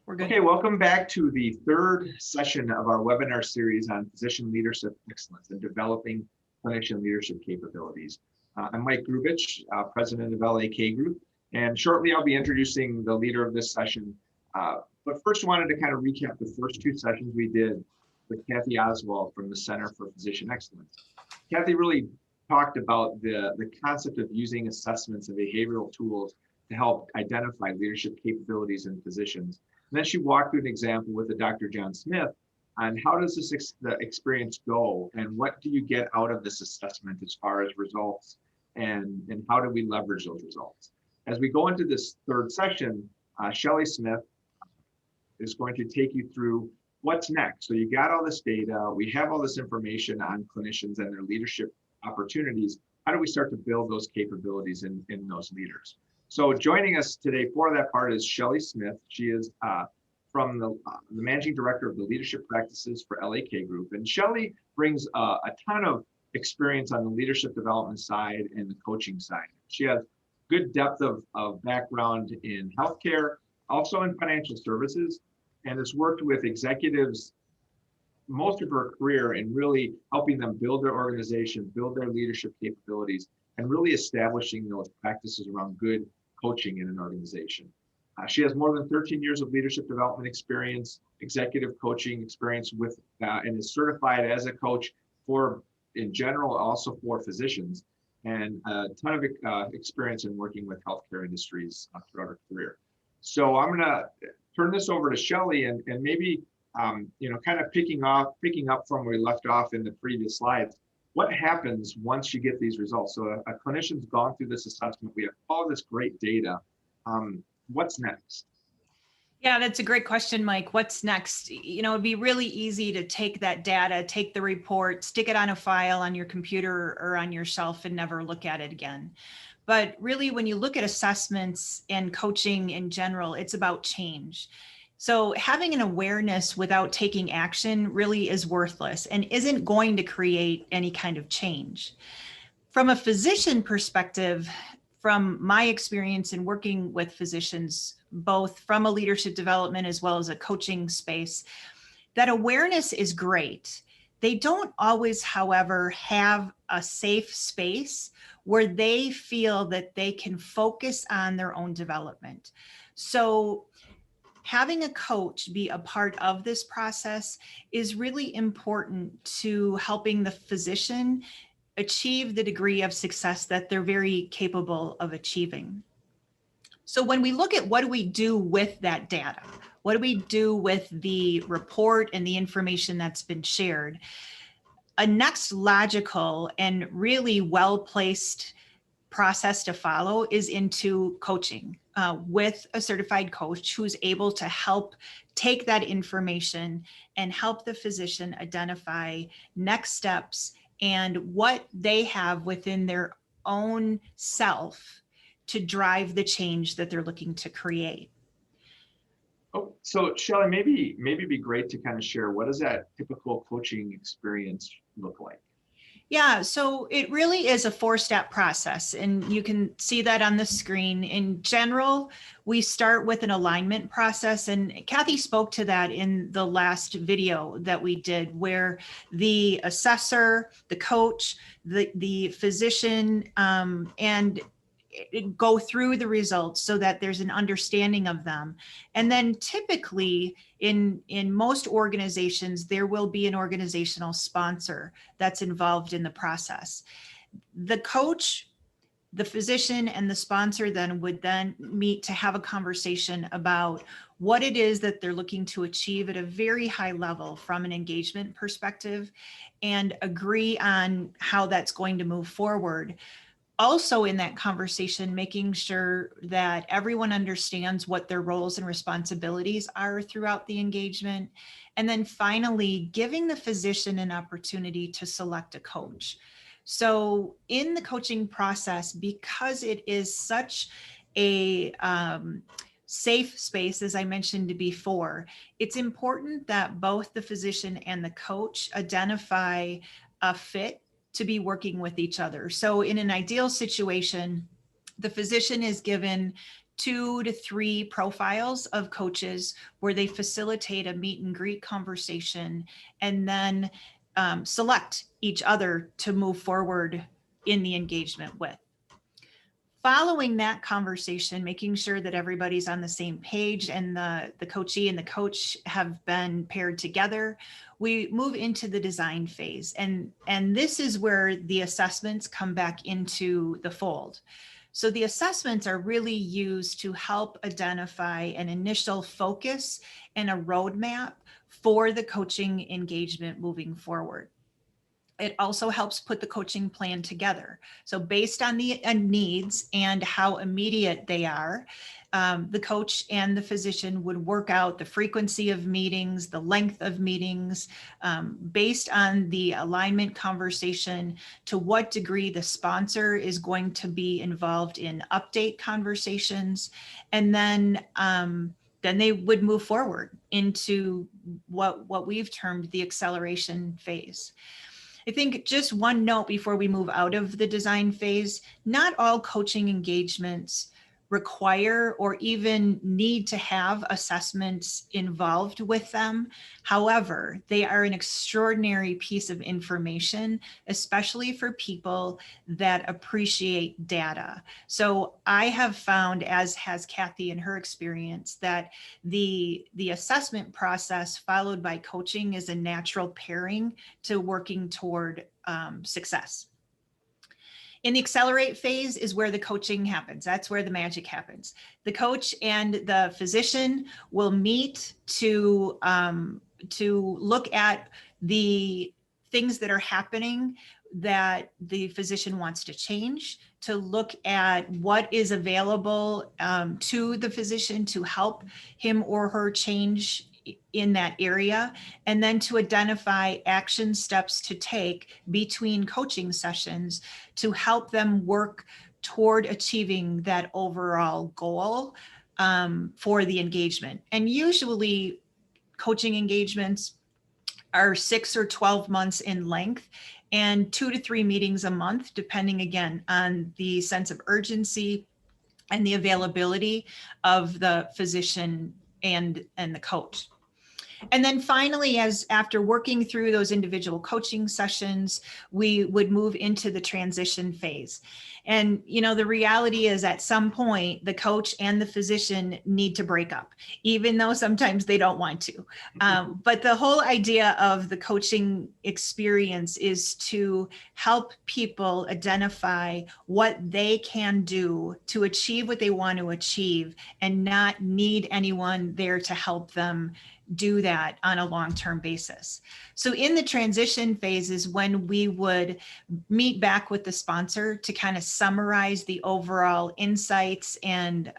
We're good. Okay, welcome back to the third session of our webinar series on physician leadership excellence and developing clinician leadership capabilities. I'm Mike Grubich, president of LAK Group, and shortly I'll be introducing the leader of this session. But first, I wanted to kind of recap the first two sessions we did with Kathy Oswald from the Center for Physician Excellence. Kathy really talked about the concept of using assessments and behavioral tools to help identify leadership capabilities in physicians. And then she walked through an example with the Dr. John Smith on how does the experience go and what do you get out of this assessment as far as results and how do we leverage those results. As we go into this third session, Shelley Smith is going to take you through what's next. So you got all this data, we have all this information on clinicians and their leadership opportunities. How do we start to build those capabilities in those leaders? So joining us today for that part is Shelley Smith. She is from the managing director of the leadership practices for LAK Group. And Shelley brings a ton of experience on the leadership development side and the coaching side. She has good depth of background in healthcare, also in financial services, and has worked with executives most of her career in really helping them build their organization, build their leadership capabilities, and really establishing those practices around good coaching in an organization. She has more than 13 years of leadership development experience, executive coaching experience with, and is certified as a coach for, in general, also for physicians, and a ton of experience in working with healthcare industries throughout her career. So I'm gonna turn this over to Shelley and maybe, kind of picking up from where we left off in the previous slides. What happens once you get these results? So a clinician's gone through this assessment. We have all this great data. What's next? Yeah, that's a great question, Mike. What's next? It'd be really easy to take that data, take the report, stick it on a file on your computer or on your shelf and never look at it again. But really, when you look at assessments and coaching in general, it's about change. So having an awareness without taking action really is worthless and isn't going to create any kind of change. From a physician perspective, from my experience in working with physicians, both from a leadership development as well as a coaching space, that awareness is great. They don't always, however, have a safe space where they feel that they can focus on their own development. So having a coach be a part of this process is really important to helping the physician achieve the degree of success that they're very capable of achieving. So when we look at what do we do with that data, what do we do with the report and the information that's been shared, a next logical and really well-placed process to follow is into coaching with a certified coach who's able to help take that information and help the physician identify next steps and what they have within their own self to drive the change that they're looking to create. Oh, so Shelley, maybe it'd be great to kind of share what does that typical coaching experience look like? Yeah, so it really is a four-step process, and you can see that on the screen. In general, we start with an alignment process, and Kathy spoke to that in the last video that we did, where the assessor, the coach, the physician, and go through the results so that there's an understanding of them. And then typically in most organizations, there will be an organizational sponsor that's involved in the process. The coach, the physician, and the sponsor then would then meet to have a conversation about what it is that they're looking to achieve at a very high level from an engagement perspective and agree on how that's going to move forward. Also in that conversation, making sure that everyone understands what their roles and responsibilities are throughout the engagement. And then finally, giving the physician an opportunity to select a coach. So in the coaching process, because it is such a safe space, as I mentioned before, it's important that both the physician and the coach identify a fit to be working with each other. So in an ideal situation, the physician is given 2 to 3 profiles of coaches where they facilitate a meet and greet conversation and then select each other to move forward in the engagement with. Following that conversation, making sure that everybody's on the same page and the coachee and the coach have been paired together, we move into the design phase. And this is where the assessments come back into the fold. So the assessments are really used to help identify an initial focus and a roadmap for the coaching engagement moving forward. It also helps put the coaching plan together. So based on the needs and how immediate they are, the coach and the physician would work out the frequency of meetings, the length of meetings, based on the alignment conversation, to what degree the sponsor is going to be involved in update conversations. And then they would move forward into what we've termed the acceleration phase. I think just one note before we move out of the design phase, not all coaching engagements require or even need to have assessments involved with them. However, they are an extraordinary piece of information, especially for people that appreciate data. So I have found, as has Kathy in her experience, that the assessment process followed by coaching is a natural pairing to working toward success. In the accelerate phase is where the coaching happens. That's where the magic happens. The coach and the physician will meet to look at the things that are happening that the physician wants to change, to look at what is available to the physician to help him or her change in that area, and then to identify action steps to take between coaching sessions to help them work toward achieving that overall goal for the engagement. And usually coaching engagements are 6 or 12 months in length and 2 to 3 meetings a month, depending again on the sense of urgency and the availability of the physician and the coach. And then finally, after working through those individual coaching sessions, we would move into the transition phase. And, the reality is at some point, the coach and the physician need to break up, even though sometimes they don't want to. But the whole idea of the coaching experience is to help people identify what they can do to achieve what they want to achieve and not need anyone there to help them do that on a long-term basis. So in the transition phase is when we would meet back with the sponsor to kind of summarize the overall insights and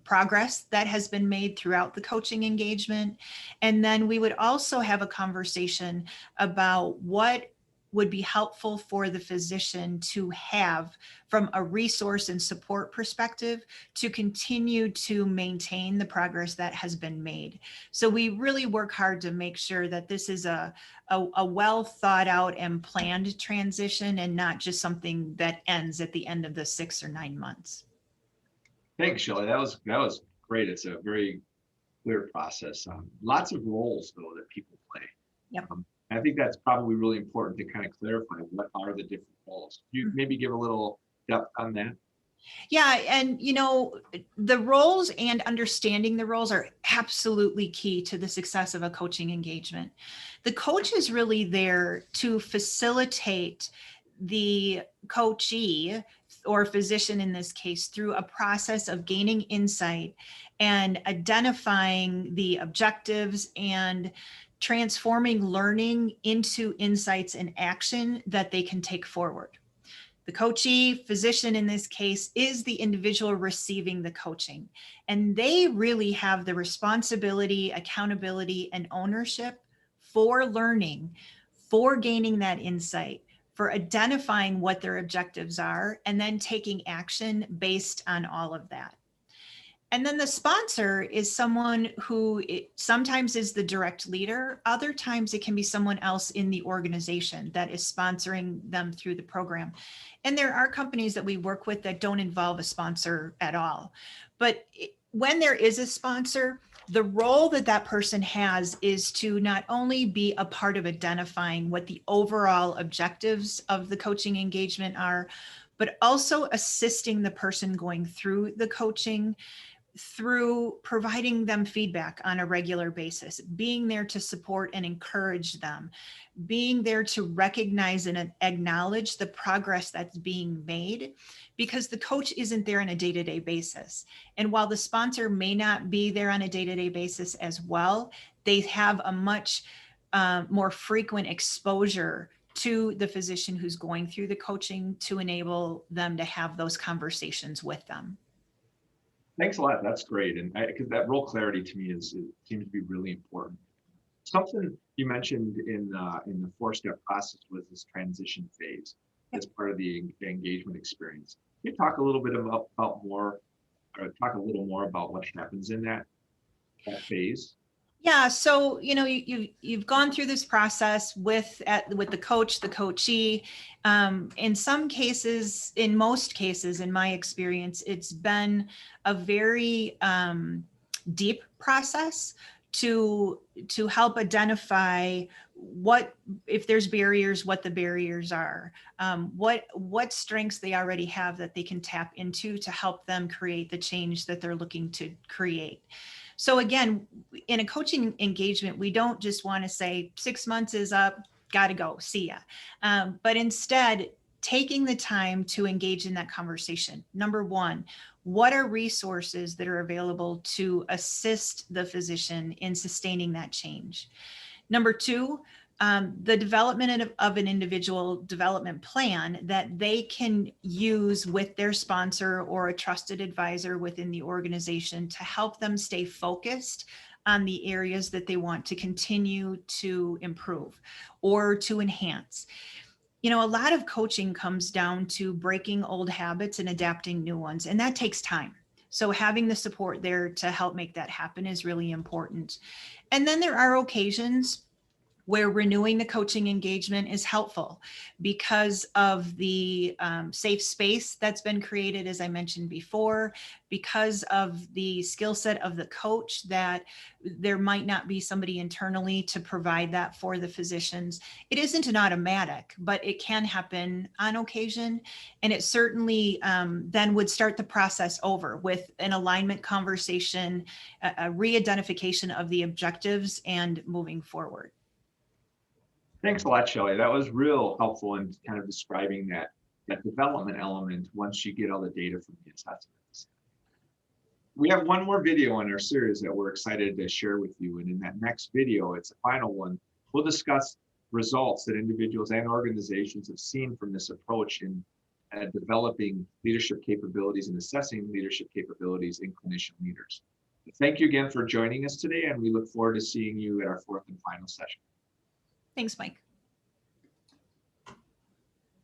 progress that has been made throughout the coaching engagement. And then we would also have a conversation about what would be helpful for the physician to have from a resource and support perspective to continue to maintain the progress that has been made. So we really work hard to make sure that this is a well thought out and planned transition and not just something that ends at the end of the 6 or 9 months. Thanks, Shelley. That was great. It's a very clear process. Lots of roles though that people play. Yep. I think that's probably really important to kind of clarify what are the different roles. You maybe give a little depth on that? Yeah, and the roles and understanding the roles are absolutely key to the success of a coaching engagement. The coach is really there to facilitate the coachee or physician in this case through a process of gaining insight and identifying the objectives and transforming learning into insights and action that they can take forward. The coachee, physician in this case, is the individual receiving the coaching, and they really have the responsibility, accountability, and ownership for learning, for gaining that insight, for identifying what their objectives are, and then taking action based on all of that. And then the sponsor is someone who sometimes is the direct leader. Other times it can be someone else in the organization that is sponsoring them through the program. And there are companies that we work with that don't involve a sponsor at all. But when there is a sponsor, the role that that person has is to not only be a part of identifying what the overall objectives of the coaching engagement are, but also assisting the person going through the coaching, through providing them feedback on a regular basis, being there to support and encourage them, being there to recognize and acknowledge the progress that's being made, because the coach isn't there on a day-to-day basis. And while the sponsor may not be there on a day-to-day basis as well, they have a much more frequent exposure to the physician who's going through the coaching to enable them to have those conversations with them. Thanks a lot. That's great. And because that role clarity to me seems to be really important. Something you mentioned in the 4-step process was this transition phase as part of the engagement experience. Can you talk a little bit about more, or talk a little more about what happens in that phase? Yeah, so you've gone through this process with the coach, the coachee. In some cases, in most cases, in my experience, it's been a very deep process to help identify what, if there's barriers, what the barriers are, what strengths they already have that they can tap into to help them create the change that they're looking to create. So again, in a coaching engagement, we don't just want to say 6 months is up, got to go, see ya. But instead, taking the time to engage in that conversation. Number one, what are resources that are available to assist the physician in sustaining that change? Number two, the development of an individual development plan that they can use with their sponsor or a trusted advisor within the organization to help them stay focused on the areas that they want to continue to improve or to enhance. A lot of coaching comes down to breaking old habits and adapting new ones, and that takes time. So having the support there to help make that happen is really important. And then there are occasions where renewing the coaching engagement is helpful because of the safe space that's been created, as I mentioned before, because of the skill set of the coach, that there might not be somebody internally to provide that for the physicians. It isn't an automatic, but it can happen on occasion. And it certainly then would start the process over with an alignment conversation, a re-identification of the objectives, and moving forward. Thanks a lot, Shelley. That was real helpful in kind of describing that development element once you get all the data from the assessments. We have one more video in our series that we're excited to share with you. And in that next video, it's a final one, we'll discuss results that individuals and organizations have seen from this approach in developing leadership capabilities and assessing leadership capabilities in clinician leaders. Thank you again for joining us today, and we look forward to seeing you at our 4th and final session. Thanks, Mike.